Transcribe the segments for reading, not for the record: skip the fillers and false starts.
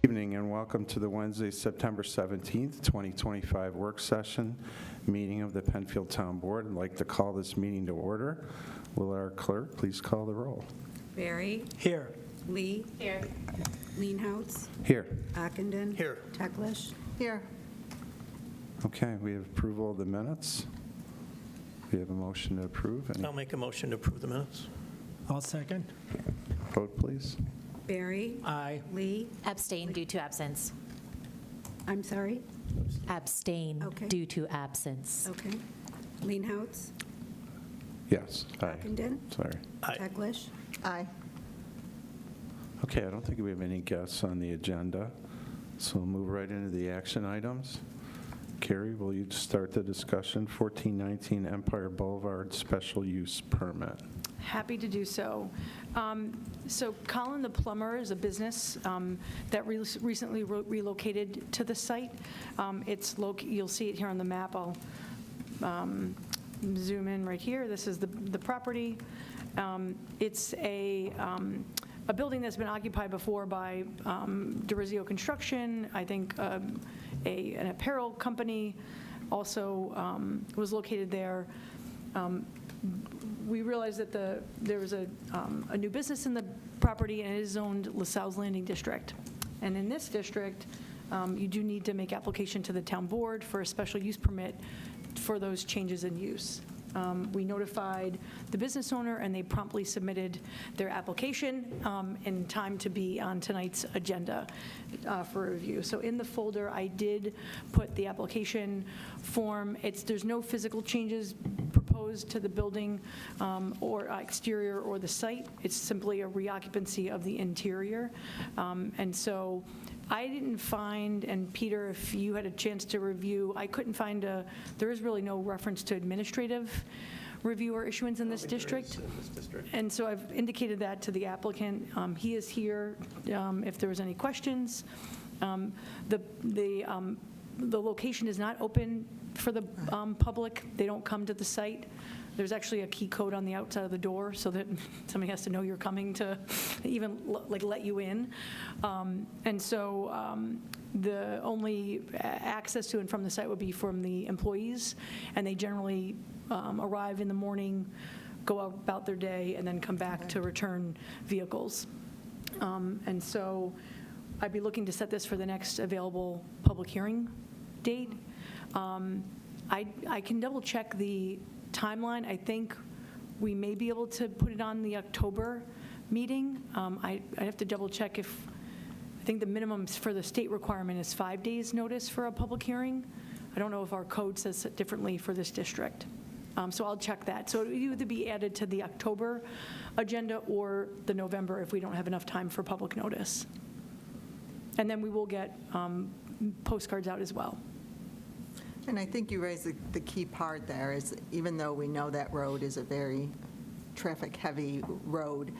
evening and welcome to the Wednesday, September 17th, 2025 work session meeting of the Penfield Town Board. I'd like to call this meeting to order. Will our clerk please call the roll? Barry. Here. Lee. Here. Leenhouts. Here. Ockenden. Here. Teglash. Here. Okay, we have approval of the minutes. We have a motion to approve. Any I'll make a motion to approve the minutes. I'll second. vote, please? Barry. Aye. Lee. Abstain due to absence. I'm sorry. Abstain Okay. due to absence. Okay. Leenhouts. Yes. Aye. Ockenden. Sorry. Aye. Teglash. Aye. Okay, I don't think we have any guests on the agenda, so we'll move right into the action items. Carrie, will you start the discussion? 1419 Empire Boulevard Special Use Permit. Happy to do so. So Colin the Plumber is a business that recently relocated to the site. You'll see it here on the map. I'll zoom in right here. This is the property. It's a building that's been occupied before by DeRizio Construction, I think an apparel company also was located there. We realized that there was a new business in the property, and it is zoned LaSalle's Landing District. And in this district, you do need to make application to the town board for a special use permit for those changes in use. We notified the business owner, and they promptly submitted their application in time to be on tonight's agenda for review. So in the folder, I did put the application form. There's no physical changes proposed to the building or exterior or the site. It's simply a reoccupancy of the interior. And so I didn't find, and Peter, if you had a chance to review, I couldn't find there is really no reference to administrative review or issuance in this district. And so I've indicated that to the applicant. He is here if there was any questions. The location is not open for the public. They don't come to the site. There's actually a key code on the outside of the door so that somebody has to know you're coming to even let you in. And so the only access to and from the site would be from the employees, and they generally arrive in the morning, go about their day, and then come back to return vehicles. And so I'd be looking to set this for the next available public hearing date. I can double check the timeline. I think we may be able to put it on the October meeting. I have to double check I think the minimum for the state requirement is 5 days notice for a public hearing. I don't know if our code says it differently for this district. So I'll check that. So it would either be added to the October agenda or the November if we don't have enough time for public notice. And then we will get postcards out as well. And I think you raised the key part there is even though we know that road is a very traffic-heavy road,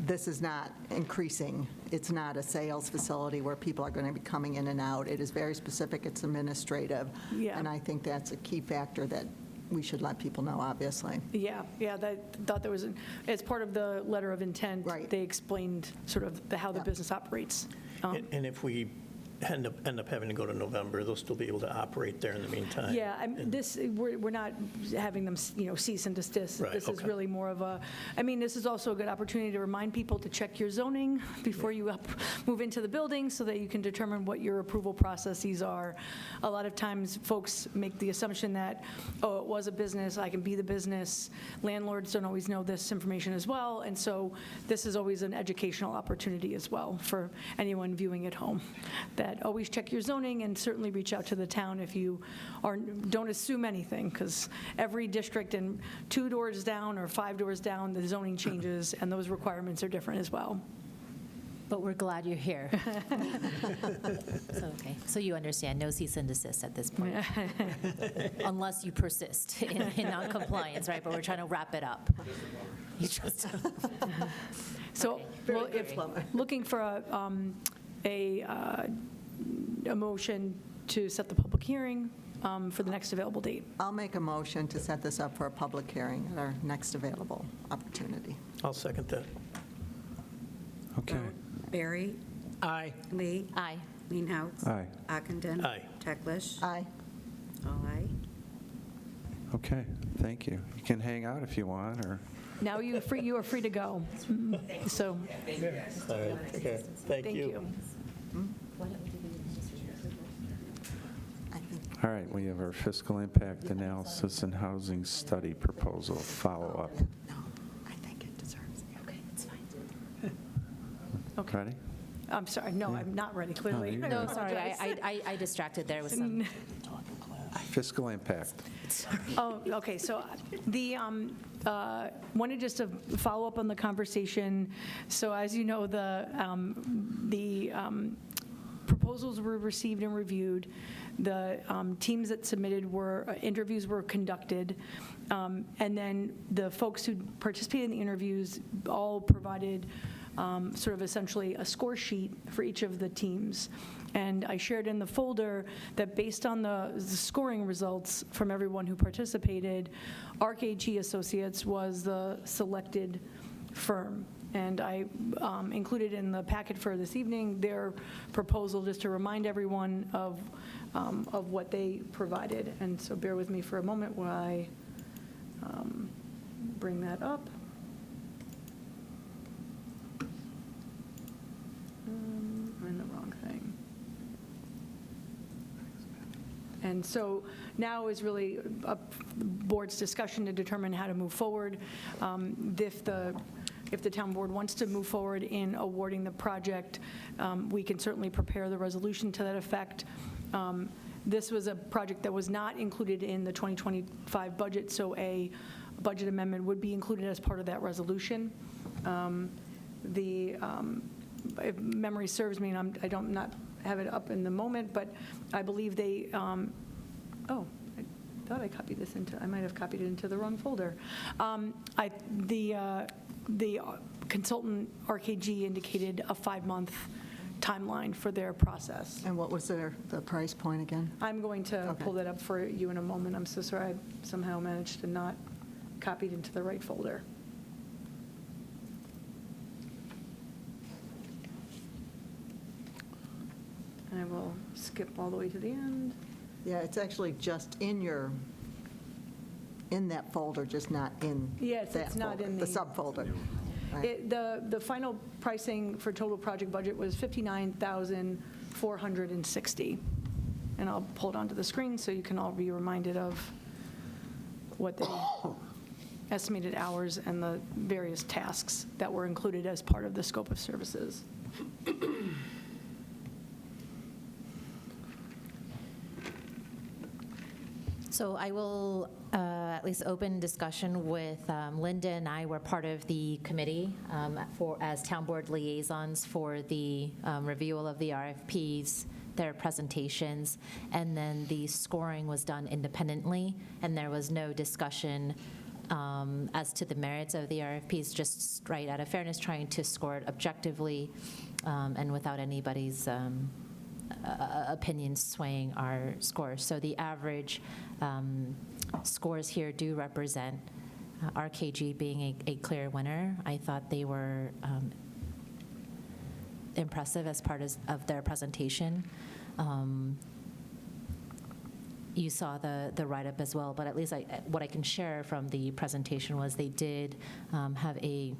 this is not increasing. It's not a sales facility where people are going to be coming in and out. It is very specific. It's administrative. Yeah. And I think that's a key factor that we should let people know, obviously. Yeah, thought there was, as part of the letter of intent, Right. They explained sort of how the Yeah. business operates. And if we end up having to go to November, they'll still be able to operate there in the meantime. Yeah, we're not having them, cease and desist. Right, This is okay. really more of this is also a good opportunity to remind people to check your zoning before you move into the building so that you can determine what your approval processes are. A lot of times, folks make the assumption that, oh, it was a business, I can be the business. Landlords don't always know this information as well, and so this is always an educational opportunity as well for anyone viewing at home. That always check your zoning and certainly reach out to the town if you don't assume anything, because every district and 2 doors down or 5 doors down, the zoning changes and those requirements are different as well. But we're glad you're here. So you understand, no cease and desist at this point. Unless you persist in noncompliance, right? But we're trying to wrap it up. You just So well, if looking for a motion to set the public hearing for the next available date. I'll make a motion to set this up for a public hearing at our next available opportunity. I'll second that. Okay. Barry. Aye. Lee, Aye. Leenhouts. Aye. Ockenden. Aye. Teglash. Aye. All aye. Okay, thank you. You can hang out if you want, or, Now you are free to go. So, All right, okay, thank thank you. you. I think, all right, we have our fiscal impact analysis and housing study proposal follow-up. no, I think it deserves it. Okay, that's fine. Okay. Ready? I'm sorry, no, I'm not ready, clearly. you're No, good. sorry, I distracted there with some. Fiscal impact. Oh, okay, so wanted just to follow up on the conversation. So as you know, the proposals were received and reviewed. The teams that submitted interviews were conducted. And then the folks who participated in the interviews all provided sort of essentially a score sheet for each of the teams. And I shared in the folder that based on the scoring results from everyone who participated, ArcAG Associates was the selected firm. And I included in the packet for this evening their proposal, just to remind everyone of what they provided. And so bear with me for a moment while I bring that up. I'm in the wrong thing. And so now is really a board's discussion to determine how to move forward. If the town board wants to move forward in awarding the project, we can certainly prepare the resolution to that effect. This was a project that was not included in the 2025 budget, so a budget amendment would be included as part of that resolution. If memory serves me, and I don't not have it up in the moment, but I believe they, I thought I copied this into, I might have copied it into the wrong folder. The consultant, RKG, indicated a 5-month timeline for their process. And what was the price point again? I'm going to Okay. pull that up for you in a moment. I'm so sorry, I somehow managed to not copy it into the right folder. And I will skip all the way to the end. Yeah, it's actually just in that folder, just not in Yes, that it's not folder, in the the- subfolder. Right. The final pricing for total project budget was $59,460. And I'll pull it onto the screen so you can all be reminded of what the estimated hours and the various tasks that were included as part of the scope of services. So I will at least open discussion with Linda, and I were part of the committee as town board liaisons for the review of the RFPs, their presentations, and then the scoring was done independently, and there was no discussion as to the merits of the RFPs, just right out of fairness, trying to score it objectively and without anybody's opinions swaying our scores. So the average scores here do represent RKG being a clear winner. I thought they were impressive as part of their presentation. You saw the write-up as well, but at least what I can share from the presentation was they did have a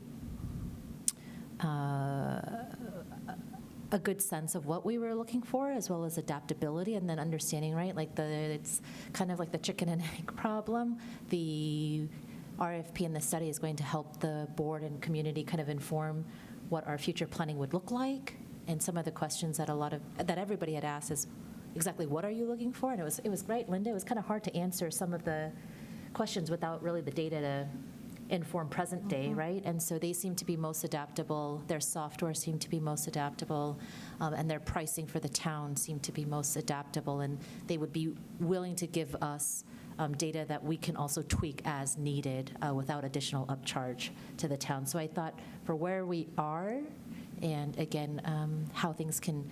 good sense of what we were looking for, as well as adaptability, and then understanding, right, like it's kind of like the chicken and egg problem. The RFP and the study is going to help the board and community kind of inform what our future planning would look like, and some of the questions that everybody had asked is exactly what are you looking for, and it was great, Linda. It was kind of hard to answer some of the questions without really the data to inform present day, right? And so they seem to be most adaptable. Their software seemed to be most adaptable, and their pricing for the town seemed to be most adaptable. And they would be willing to give us data that we can also tweak as needed without additional upcharge to the town. So I thought for where we are, and again, how things can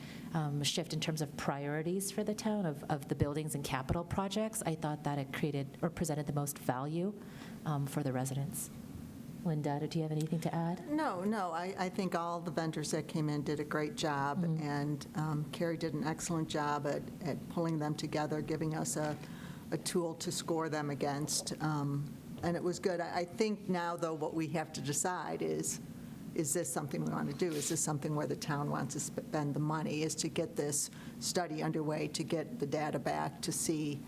shift in terms of priorities for the town of the buildings and capital projects, I thought that it created or presented the most value for the residents. Linda, do you have anything to add? No, I think all the vendors that came in did a great job, and Carrie did an excellent job at pulling them together, giving us a tool to score them against, and it was good. I think now, though, what we have to decide is this something we want to do? Is this something where the town wants to spend the money, is to get this study underway, to get the data back, to see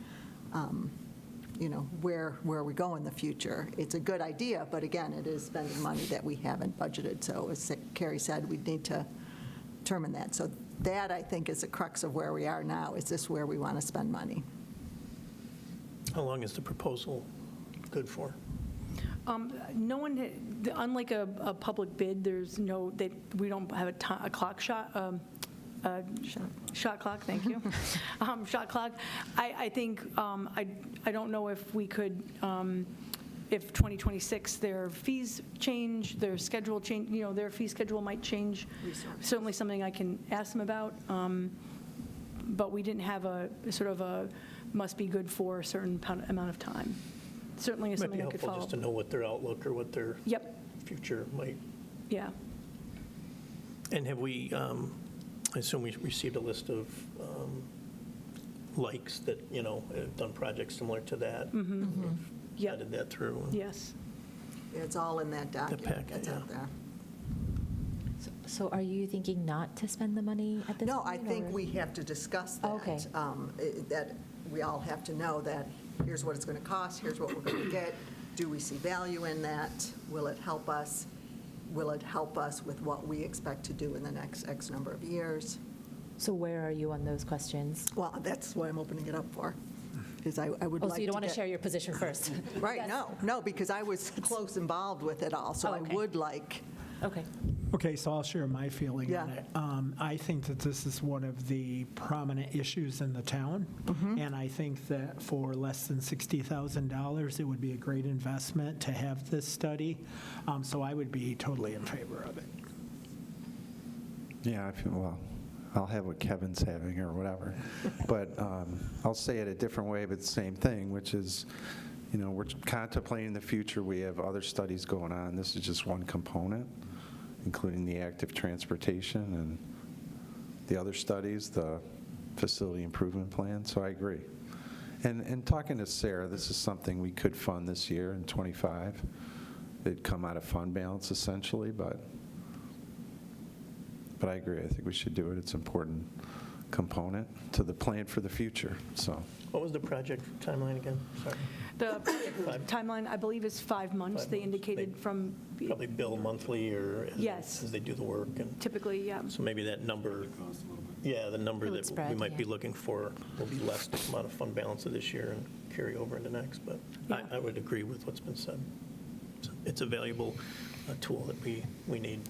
where we go in the future. It's a good idea, but again, it is spending money that we haven't budgeted. So as Carrie said, we need to determine that. So that, I think, is the crux of where we are now. Is this where we want to spend money? How long is the proposal good for? No one, unlike a public bid, there's no, we don't have a clock shot, shot clock, thank you. Shot clock. I think, I don't know if we could, if 2026, their fees change, their schedule change, their fee schedule might change. Certainly something I can ask them about. But we didn't have a sort of a must be good for a certain amount of time. Certainly is Might be something I could helpful follow. just to know what their outlook or what their Yep, future might. yeah. And have we, I assume we received a list of likes that, have done projects similar to that? Yep. Added that through? Yes. It's all in that document packet, that's out yeah. there. So are you thinking not to spend the money at this No, point? I think or- we have to discuss that. Okay. That we all have to know that here's what it's going to cost, here's what we're going to get. Do we see value in that? Will it help us? Will it help us with what we expect to do in the next X number of years? So where are you on those questions? Well, that's what I'm opening it up for, is I would like to Oh, so you don't want to get- share your position first? Right, Yes. no, because I was close involved with it all, so I Okay. would like, Okay. Okay, so I'll share my feeling on Yeah. it. I think that this is one of the prominent issues in the town, and I think that for less than $60,000, it would be a great investment to have this study, so I would be totally in favor of it. Yeah, well, I'll have what Kevin's having or whatever. But I'll say it a different way, but the same thing, which is, we're contemplating the future. We have other studies going on. This is just one component, including the active transportation and the other studies, the facility improvement plan. So I agree. And talking to Sarah, this is something we could fund this year in '25. It'd come out of fund balance essentially, but I agree. I think we should do it. It's an important component to the plan for the future, so. What was the project timeline again? Sorry. The timeline, I believe, is 5 months. 5 They months. indicated from, Probably bill monthly or Yes. as they do the work. And typically, yeah. so maybe that number, yeah, the number It would that we spread, might be yeah. looking for will be less to come out of fund balance of this year and carry over into next. But Yeah. I would agree with what's been said. It's a valuable tool that we need.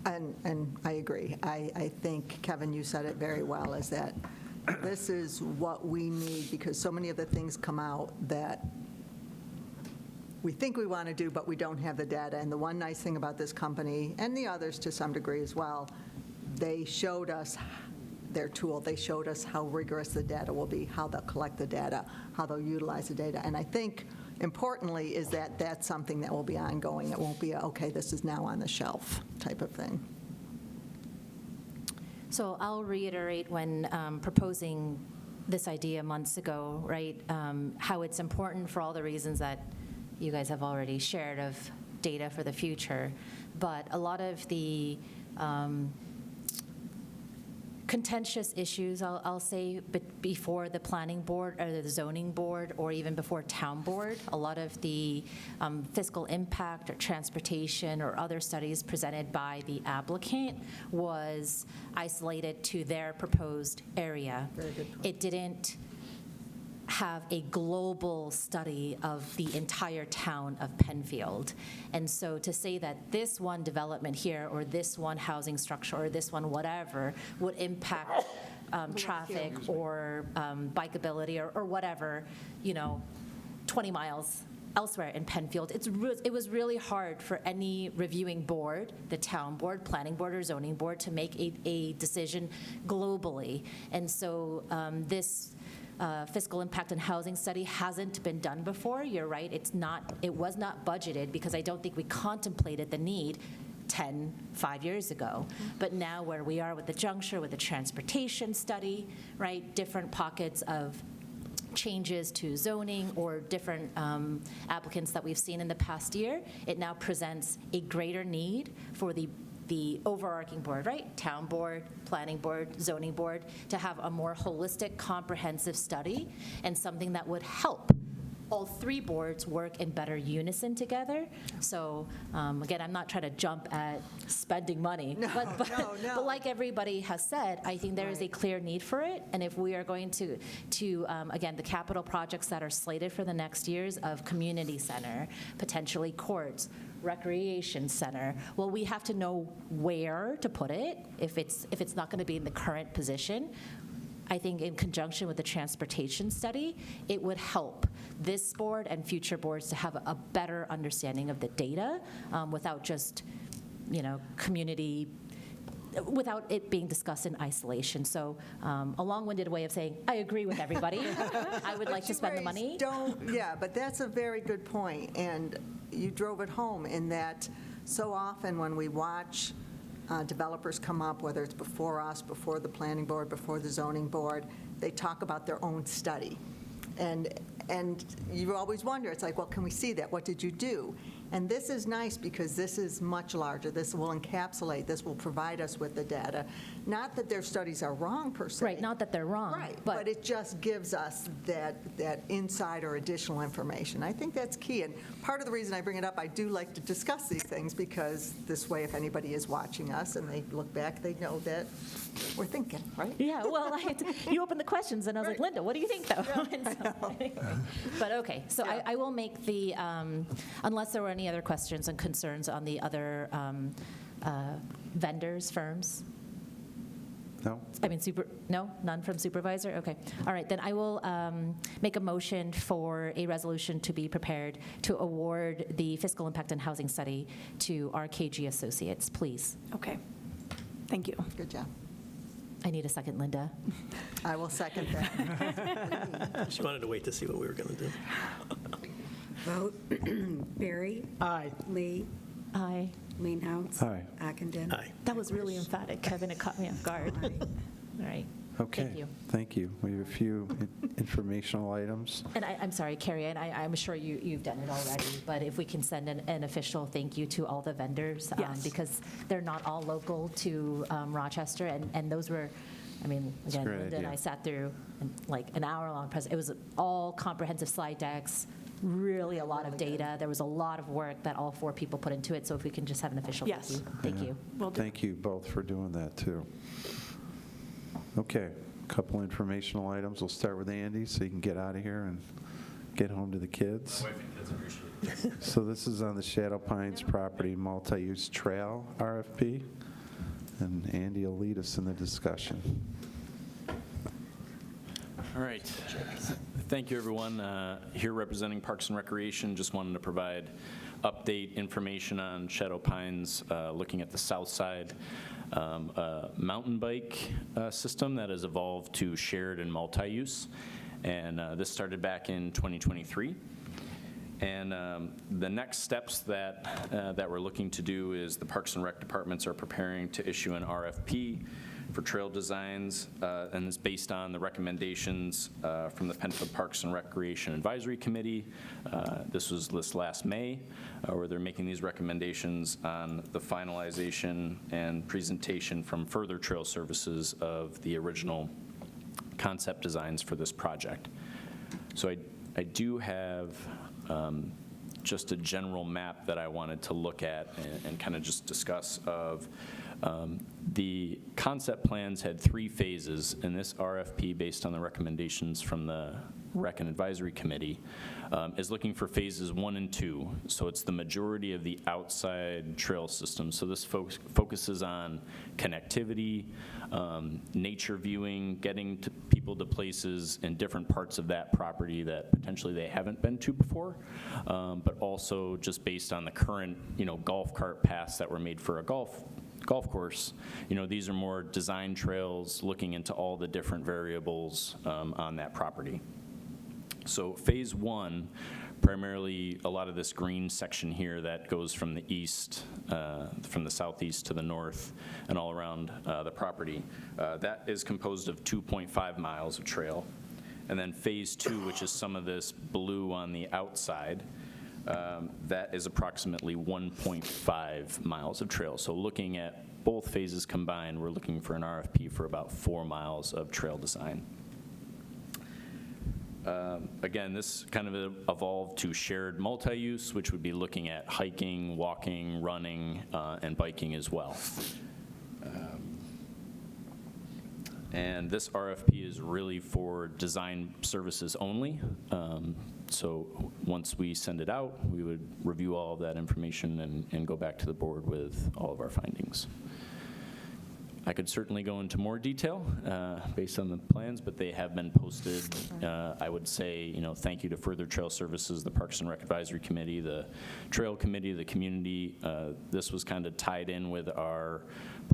and I agree. I think, Kevin, you said it very well, is that this is what we need, because so many of the things come out that we think we want to do, but we don't have the data. And the one nice thing about this company, and the others to some degree as well, they showed us their tool. They showed us how rigorous the data will be, how they'll collect the data, how they'll utilize the data. And I think, importantly, is that that's something that will be ongoing. It won't be, okay, this is now on the shelf type of thing. So I'll reiterate when proposing this idea months ago, right, how it's important for all the reasons that you guys have already shared of data for the future. But a lot of the contentious issues, I'll say, before the planning board or the zoning board or even before town board, a lot of the fiscal impact or transportation or other studies presented by the applicant was isolated to their proposed area. Very good point. It didn't have a global study of the entire town of Penfield. And so to say that this one development here or this one housing structure or this one whatever would impact traffic or bikeability or whatever, 20 miles elsewhere in Penfield, it was really hard for any reviewing board, the town board, planning board, or zoning board, to make a decision globally. And so this fiscal impact and housing study hasn't been done before. You're right, it was not budgeted because I don't think we contemplated the need 5 years ago. But now where we are with the juncture, with the transportation study, right, different pockets of changes to zoning or different applicants that we've seen in the past year, it now presents a greater need for the overarching board, right? Town board, planning board, zoning board, to have a more holistic, comprehensive study and something that would help all three boards work in better unison together. So again, I'm not trying to jump at spending money, but like everybody has said, I think there is a clear need for it. And if we are going to again, the capital projects that are slated for the next years of community center, potentially courts, recreation center, well, we have to know where to put it if it's not going to be in the current position. I think in conjunction with the transportation study, it would help this board and future boards to have a better understanding of the data without just, community, without it being discussed in isolation. So a long-winded way of saying, I agree with everybody. I would like to spend the money. But that's a very good point, and you drove it home in that so often when we watch developers come up, whether it's before us, before the planning board, before the zoning board, they talk about their own study. And you always wonder, it's like, well, can we see that? What did you do? And this is nice because this is much larger. This will encapsulate, this will provide us with the data. Not that their studies are wrong per se. Right, not that they're wrong. Right, but it just gives us that inside or additional information. I think that's key. And part of the reason I bring it up, I do like to discuss these things because this way, if anybody is watching us and they look back, they know that we're thinking, right? Yeah, well, you opened the questions, and I was like, Linda, what do you think, though? But okay, so I will make the, unless there were any other questions and concerns on the other vendors, firms? No? I mean, no, none from Supervisor? Okay. All right, then I will make a motion for a resolution to be prepared to award the fiscal impact and housing study to RKG Associates, please. Okay. Thank you. Good job. I need a second, Linda. I will second that. She wanted to wait to see what we were going to do. Vote. Barry. Aye. Lee. Aye. Leenhouts. Aye. Ockenden. Aye. That was really emphatic, Kevin. It caught me off guard. Aye. All right. Okay. Thank you. Thank you. We have a few informational items. And I'm sorry, Carrie, and I'm sure you've done it already, but if we can send an official thank you to all the vendors, Yes. because they're not all local to Rochester, and those were, I mean, again, great Linda and idea. I sat through like an hour-long presentation. It was all comprehensive slide decks, really a lot of data. There was a lot of work that all four people put into it, so if we can just have an official Yes. thank you. Thank you. Will do. Thank you both for doing that, too. Okay, a couple informational items. We'll start with Andy, so you can get out of here and get home to the kids. My wife and kids appreciate it. So this is on the Shadow Pines property multi-use trail RFP, and Andy will lead us in the discussion. All right. Thank you, everyone. Here representing Parks and Recreation, just wanted to provide update information on Shadow Pines, looking at the south side, a mountain bike system that has evolved to shared and multi-use. And this started back in 2023. And the next steps that we're looking to do is the Parks and Rec departments are preparing to issue an RFP for trail designs, and it's based on the recommendations from the Penfield Parks and Recreation Advisory Committee. This was this last May, where they're making these recommendations on the finalization and presentation from Further Trail Services of the original concept designs for this project. So I do have just a general map that I wanted to look at and kind of just discuss of the concept plans had 3 phases, and this RFP, based on the recommendations from the Rec and Advisory Committee, is looking for phases 1 and 2. So it's the majority of the outside trail system. So this focuses on connectivity, nature viewing, getting people to places in different parts of that property that potentially they haven't been to before, but also just based on the current, golf cart paths that were made for a golf golf course, these are more design trails looking into all the different variables on that property. So phase one, primarily a lot of this green section here that goes from the east, from the southeast to the north and all around the property, that is composed of 2.5 miles of trail. And then phase two, which is some of this blue on the outside, that is approximately 1.5 miles of trail. So looking at both phases combined, we're looking for an RFP for about 4 miles of trail design. Again, this kind of evolved to shared multi-use, which would be looking at hiking, walking, running, and biking as well. And this RFP is really for design services only. So once we send it out, we would review all of that information and go back to the board with all of our findings. I could certainly go into more detail based on the plans, but they have been posted. I would say, thank you to Further Trail Services, the Parks and Rec Advisory Committee, the Trail Committee, the community. This was kind of tied in with our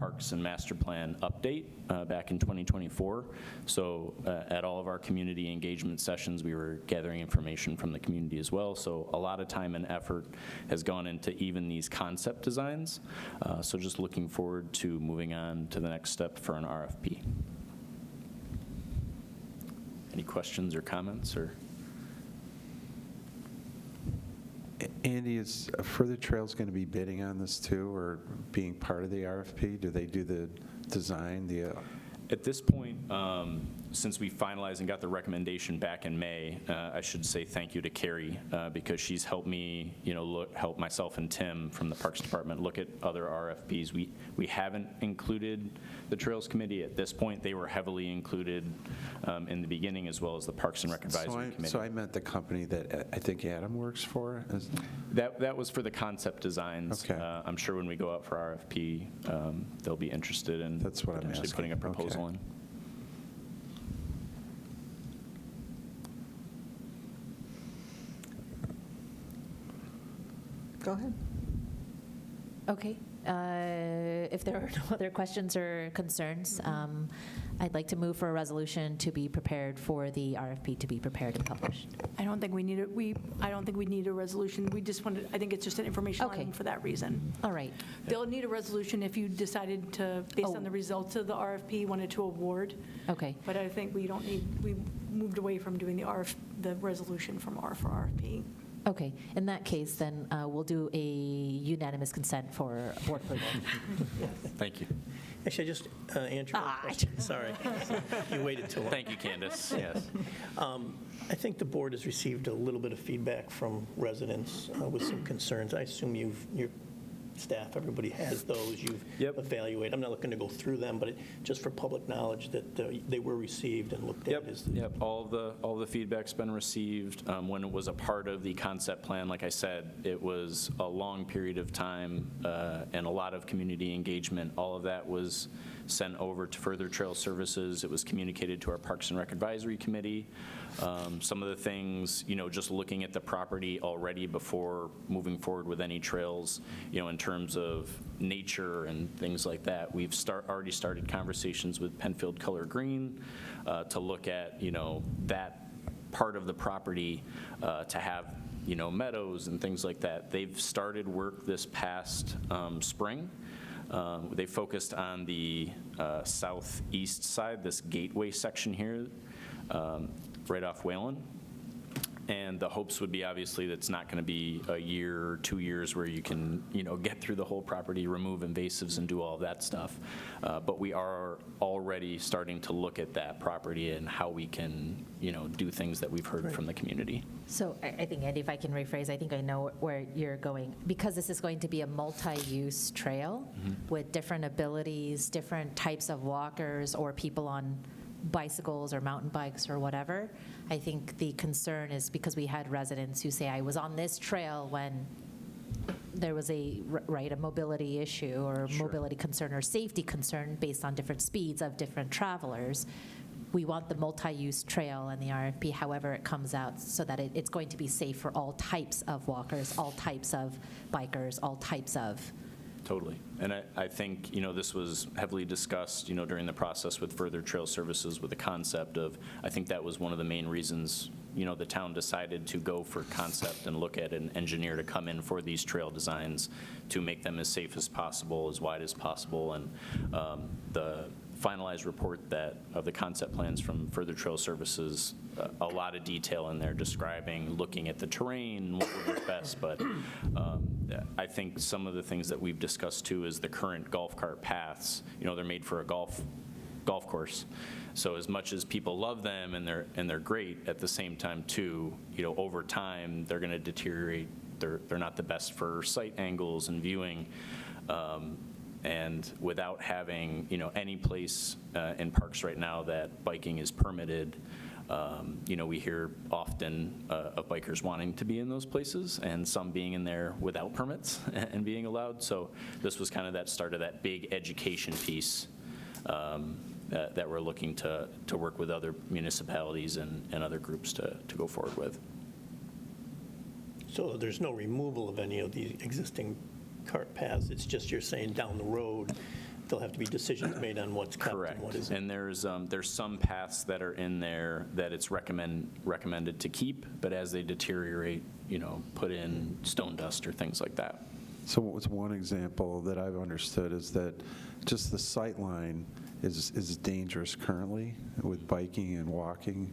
Parks and Master Plan update back in 2024. So at all of our community engagement sessions, we were gathering information from the community as well. So a lot of time and effort has gone into even these concept designs. So just looking forward to moving on to the next step for an RFP. Any questions or comments or? Andy, is Further Trails going to be bidding on this too, or being part of the RFP? Do they do the design, At this point, since we finalized and got the recommendation back in May, I should say thank you to Carrie because she's helped me, help myself and Tim from the Parks Department look at other RFPs. We haven't included the Trails Committee at this point. They were heavily included in the beginning, as well as the Parks and Rec Advisory Committee. So I meant the company that I think Adam works for? That was for the concept designs. Okay. I'm sure when we go out for RFP, they'll be interested in That's what I'm potentially asking. putting a proposal Okay. in. Go ahead. Okay. If there are no other questions or concerns, I'd like to move for a resolution to be prepared for the RFP to be prepared and published. I don't think we need it. I don't think we need a resolution. We just wanted, I think it's just an informational Okay. item for that reason. All right. They'll need a resolution if you decided to, based on the results of the RFP, wanted to award. Okay. But I think we don't need, we moved away from doing the resolution from R for RFP. Okay. In that case, then we'll do a unanimous consent for board approval. Thank you. Actually, I just answered one question. Sorry. You waited too long. Thank you, Candace. Yes. I think the board has received a little bit of feedback from residents with some concerns. I assume your staff, everybody has those. You've Yep. evaluated. I'm not looking to go through them, but just for public knowledge that they were received and looked at. Yep. All the feedback's been received. When it was a part of the concept plan, like I said, it was a long period of time and a lot of community engagement. All of that was sent over to Further Trail Services. It was communicated to our Parks and Rec Advisory Committee. Some of the things, just looking at the property already before moving forward with any trails, in terms of nature and things like that, we've already started conversations with Penfield Color Green to look at, that part of the property to have, meadows and things like that. They've started work this past spring. They focused on the southeast side, this gateway section here, right off Whalen. And the hopes would be, obviously, that's not going to be a year or 2 years where you can, get through the whole property, remove invasives, and do all of that stuff. But we are already starting to look at that property and how we can, do things that we've heard from the community. So I think, Andy, if I can rephrase, I think I know where you're going. Because this is going to be a multi-use trail with different abilities, different types of walkers or people on bicycles or mountain bikes or whatever, I think the concern is because we had residents who say, I was on this trail when there was a mobility issue or mobility concern or safety concern based on different speeds of different travelers. We want the multi-use trail and the RFP, however it comes out, so that it's going to be safe for all types of walkers, all types of bikers, all types of Totally. And I think, this was heavily discussed, during the process with Further Trail Services with the concept of, I think that was one of the main reasons, the town decided to go for concept and look at an engineer to come in for these trail designs to make them as safe as possible, as wide as possible. And the finalized report of the concept plans from Further Trail Services, a lot of detail in there describing, looking at the terrain, what would work best. But I think some of the things that we've discussed too is the current golf cart paths. They're made for a golf course. So as much as people love them and they're great, at the same time too, over time they're going to deteriorate. They're not the best for sight angles and viewing. And without having, any place in parks right now that biking is permitted, we hear often of bikers wanting to be in those places and some being in there without permits and being allowed. So this was kind of that start of that big education piece that we're looking to work with other municipalities and other groups to go forward with. So there's no removal of any of the existing cart paths, it's just you're saying down the road, there'll have to be decisions made on what's kept and what isn't. And there's some paths that are in there that it's recommended to keep, but as they deteriorate, put in stone dust or things like that. So what's one example that I've understood is that just the sight line is dangerous currently with biking and walking.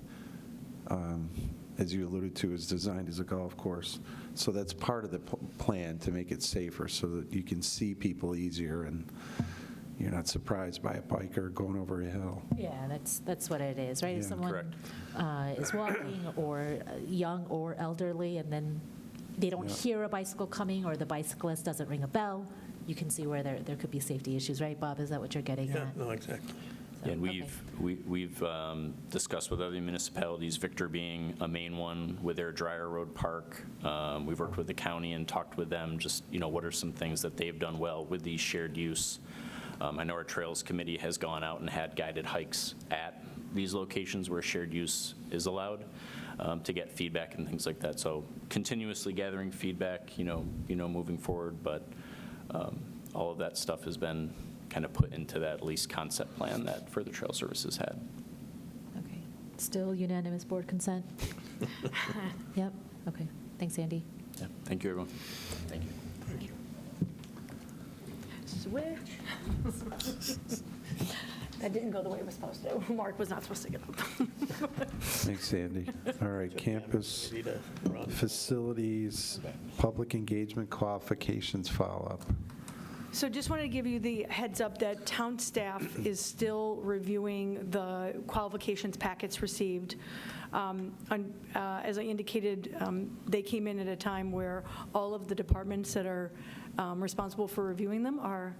As you alluded to, is designed as a golf course. So that's part of the plan to make it safer so that you can see people easier and you're not surprised by a biker going over a hill. Yeah, that's what it is, right? If Yeah. someone is walking or young or elderly, and then they don't Yeah. hear a bicycle coming or the bicyclist doesn't ring a bell, you can see where there could be safety issues, right, Bob? Is that what you're getting Yeah, at? no, exactly. So, And okay. we've discussed with other municipalities, Victor being a main one with their Dryer Road Park. We've worked with the county and talked with them, just, what are some things that they've done well with these shared use. I know our Trails Committee has gone out and had guided hikes at these locations where shared use is allowed to get feedback and things like that. So continuously gathering feedback, moving forward, but all of that stuff has been kind of put into that at least concept plan that Further Trail Services had. Okay. Still unanimous board consent? Yep, okay. Thanks, Andy. Yeah. Thank you, everyone. Thank you. Thank you. Switch. That didn't go the way it was supposed to. Mark was not supposed to get up. Thanks, Andy. All right, campus Ready to run. facilities, public engagement qualifications follow-up. So just wanted to give you the heads up that town staff is still reviewing the qualifications packets received. As I indicated, they came in at a time where all of the departments that are responsible for reviewing them are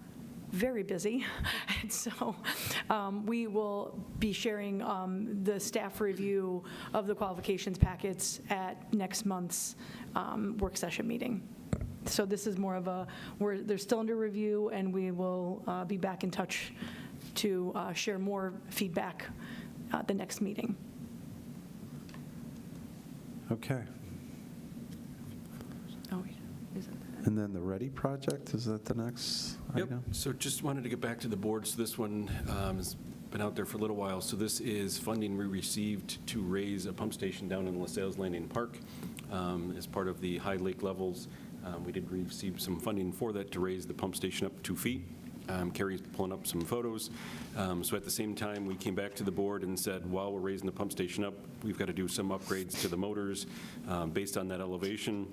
very busy. And so we will be sharing the staff review of the qualifications packets at next month's work session meeting. So this is more of they're still under review, and we will be back in touch to share more feedback at the next meeting. Okay. Oh, is it? And then the REDI project, is that the next Yep, item? so just wanted to get back to the board. So this one has been out there for a little while. So this is funding we received to raise a pump station down in LaSalle's Landing Park as part of the high lake levels. We did receive some funding for that to raise the pump station up 2 feet. Carrie's pulling up some photos. So at the same time, we came back to the board and said, while we're raising the pump station up, we've got to do some upgrades to the motors based on that elevation.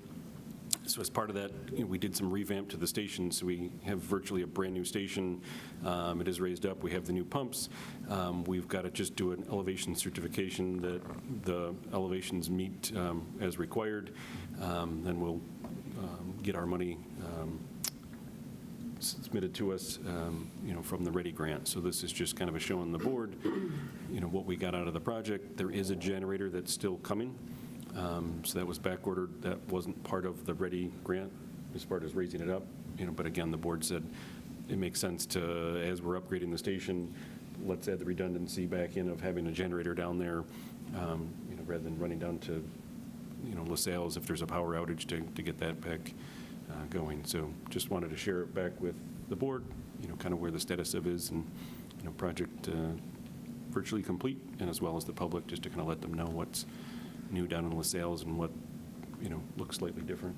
So as part of that, we did some revamp to the station, so we have virtually a brand-new station. It is raised up. We have the new pumps. We've got to just do an elevation certification that the elevations meet as required. Then we'll get our money submitted to us, from the REDI grant. So this is just kind of a showing the board, what we got out of the project. There is a generator that's still coming. So that was back ordered. That wasn't part of the REDI grant as far as raising it up. But again, the board said it makes sense to, as we're upgrading the station, let's add the redundancy back in of having a generator down there, rather than running down to, LaSalle's if there's a power outage to get that back going. So just wanted to share it back with the board, kind of where the status of is, and, project virtually complete, and as well as the public, just to kind of let them know what's new down in LaSalle's and what, looks slightly different.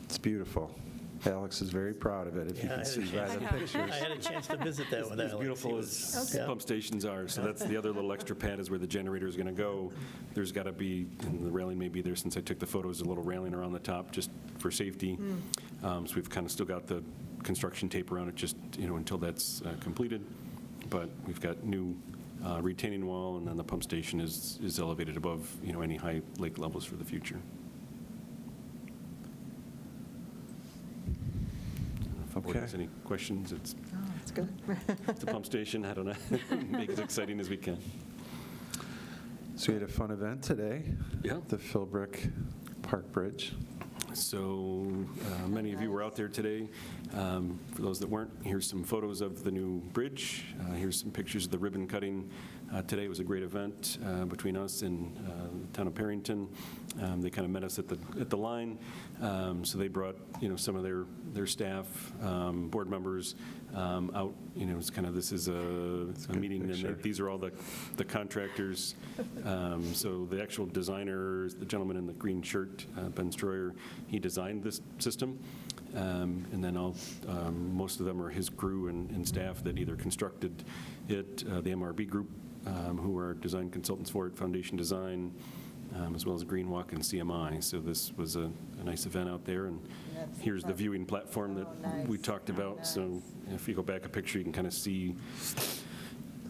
It's beautiful. Alex is very proud of it, if you Yeah, can see by the pictures. I had a chance to visit that with Alex. As beautiful He as was- yeah. pump stations are, so that's the other little extra pad is where the generator is going to go. There's got to be, and the railing may be there since I took the photos, a little railing around the top just for safety. So we've kind of still got the construction tape around it just, until that's completed. But we've got new retaining wall, and then the pump station is elevated above, any high lake levels for the future. If the board has Okay. any questions, it's Oh, that's good. the pump station, I don't know, make it as exciting as we can. So we had a fun event today. Yeah. The Philbrick Park Bridge. So many of you were out there today. For those that weren't, here's some photos of the new bridge. Here's some pictures of the ribbon cutting. Today was a great event between us and the town of Perrington. They kind of met us at the line. So they brought, some of their staff, board members out. It's kind of, this is a meeting, and these are all the contractors. So the actual designer, the gentleman in the green shirt, Ben Stroyer, he designed this system. And then most of them are his crew and staff that either constructed it, the MRB group, who are design consultants for it, Foundation Design, as well as Green Walk and CMI. So this was a nice event out there, and here's the viewing platform that we talked about. So if you go back a picture, you can kind of see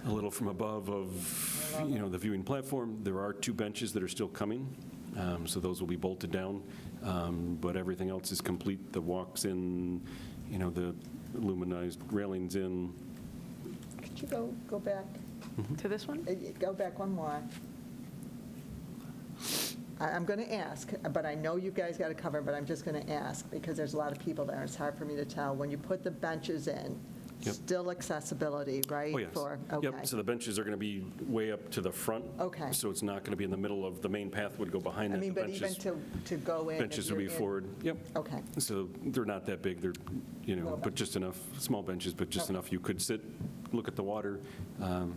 a little from above of, the viewing platform. There are 2 benches that are still coming, so those will be bolted down, but everything else is complete. The walks in, the luminized railings in. Could you go back? To this one? Go back one more. I'm going to ask, but I know you guys got to cover, but I'm just going to ask, because there's a lot of people there. It's hard for me to tell. When you put the benches in, Yep. still accessibility, right? Oh, yes. Okay. Yep, so the benches are going to be way up to the front. Okay. So it's not going to be in the middle of, the main path would go behind I that. mean, The but even benches- to go in. if Benches will you're be in- forward, yep. Okay. So they're not that big, they're, Little but just enough, small benches, but just Okay. enough you could sit, look at the water,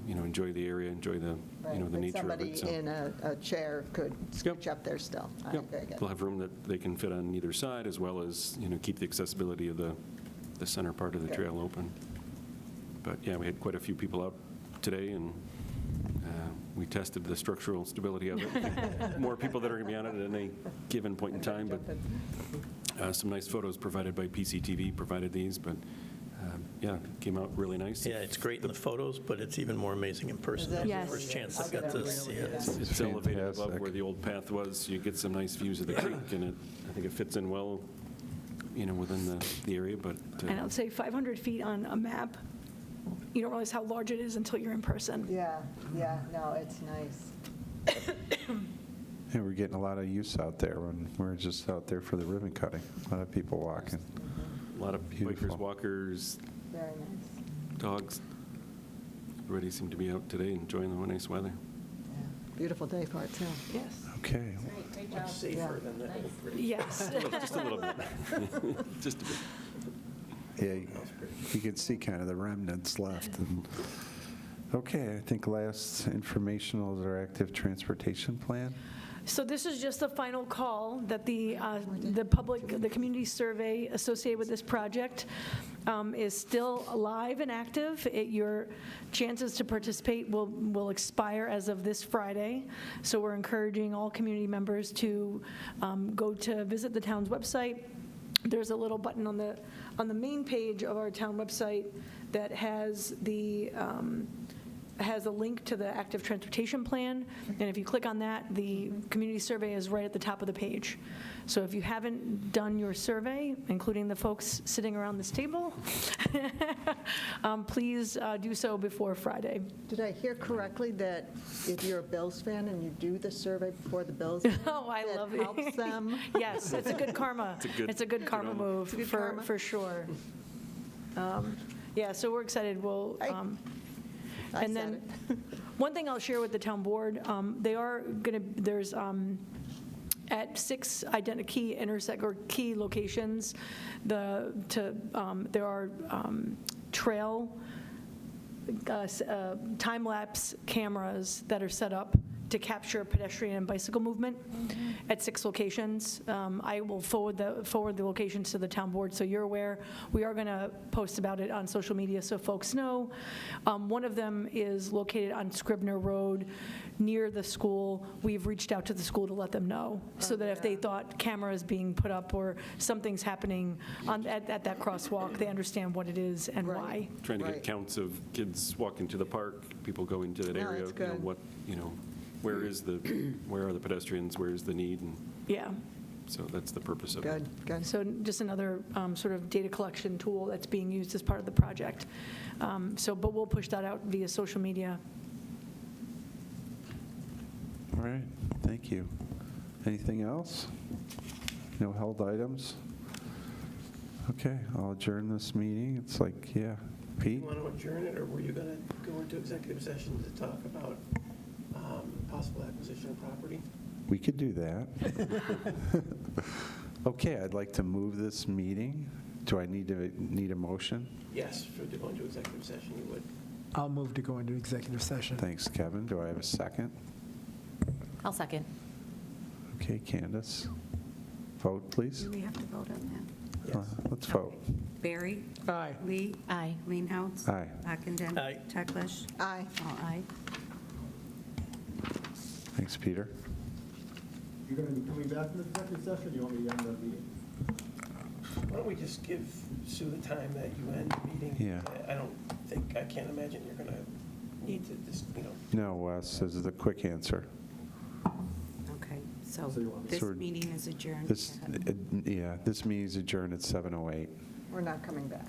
enjoy the area, enjoy the, Right, the but nature of somebody it. So, in a chair could scooch up there still. All right, yep. very good. They'll have room that they can fit on either side, as well as, keep the accessibility of the center part of the Good. trail open. But yeah, we had quite a few people out today, and we tested the structural stability of it. More people that are going to be on it at any given point in time, but some nice photos provided by PCTV provided these, but yeah, it came out really nice. Yeah, it's great in the photos, but it's even more amazing in person. Is it? Yes. First chance I'll I got get to up see really it. good. It's elevated above Fantastic. where the old path was. You get some nice views of the creek, and I think it fits in well, within the area, but. And I would say 500 feet on a map, you don't realize how large it is until you're in person. Yeah, no, it's nice. And we're getting a lot of use out there when we're just out there for the ribbon cutting. A lot of people walking. A lot of Beautiful. bikers, walkers, Very nice. dogs. Everybody seemed to be out today enjoying the nice weather. Yeah. Beautiful day for it, too. Yes. Okay. Much safer than the old bridge. Yes. Just a little bit. Just a bit. Yeah, you can see kind of the remnants left. Okay, I think last informational is our active transportation plan. So this is just the final call that the public, the community survey associated with this project is still alive and active. Your chances to participate will expire as of this Friday. So we're encouraging all community members to go to visit the town's website. There's a little button on the main page of our town website that has a link to the active transportation plan, and if you click on that, the community survey is right at the top of the page. So if you haven't done your survey, including the folks sitting around this table, please do so before Friday. Did I hear correctly that if you're a Bills fan and you do the survey before the Bills game, Oh, I love it. that helps them? Yes, it's a good karma. It's a good karma move, good karma. for sure. Yeah, so we're excited. We'll. I And said then, one thing I'll share with the town board, they are going to, there's at 6 key locations, there are trail time-lapse cameras that are set up to capture pedestrian and bicycle movement at 6 locations. I will forward the locations to the town board so you're aware. We are going to post about it on social media so folks know. One of them is located on Scribner Road near the school. We've reached out to the school to let them know so that if they thought cameras being put up or something's happening at that crosswalk, they understand what it is and why. Trying to Right. get counts of kids walking to the park, people going to that No, area. that's good. Where are the pedestrians, where is the need? And Yeah. so that's the purpose of it. Good. So just another sort of data collection tool that's being used as part of the project. But we'll push that out via social media. All right, thank you. Anything else? No held items? Okay, I'll adjourn this meeting. It's like, yeah, Pete? You want to adjourn it, or were you going to go into executive session to talk about possible acquisition of property? We could do that. Okay, I'd like to move this meeting. Do I need a motion? Yes, to go into executive session, you would. I'll move to go into executive session. Thanks, Kevin. Do I have a second? I'll second. Okay, Candace. Vote, please. Do we have to vote on that? Let's vote. Barry? Aye. Lee? Aye. Leenhouts? Aye. Ockenden? Aye. Teglash? Aye. All aye. Thanks, Peter. You're going to be coming back from the executive session, or do you want me to end the meeting? Why don't we just give Sue the time that you end the meeting? Yeah. I can't imagine you're going to need to just, No, Wes, this is the quick answer. Okay, so So you want- this So we're- meeting is adjourned. This meeting is adjourned at 7:08. We're not coming back.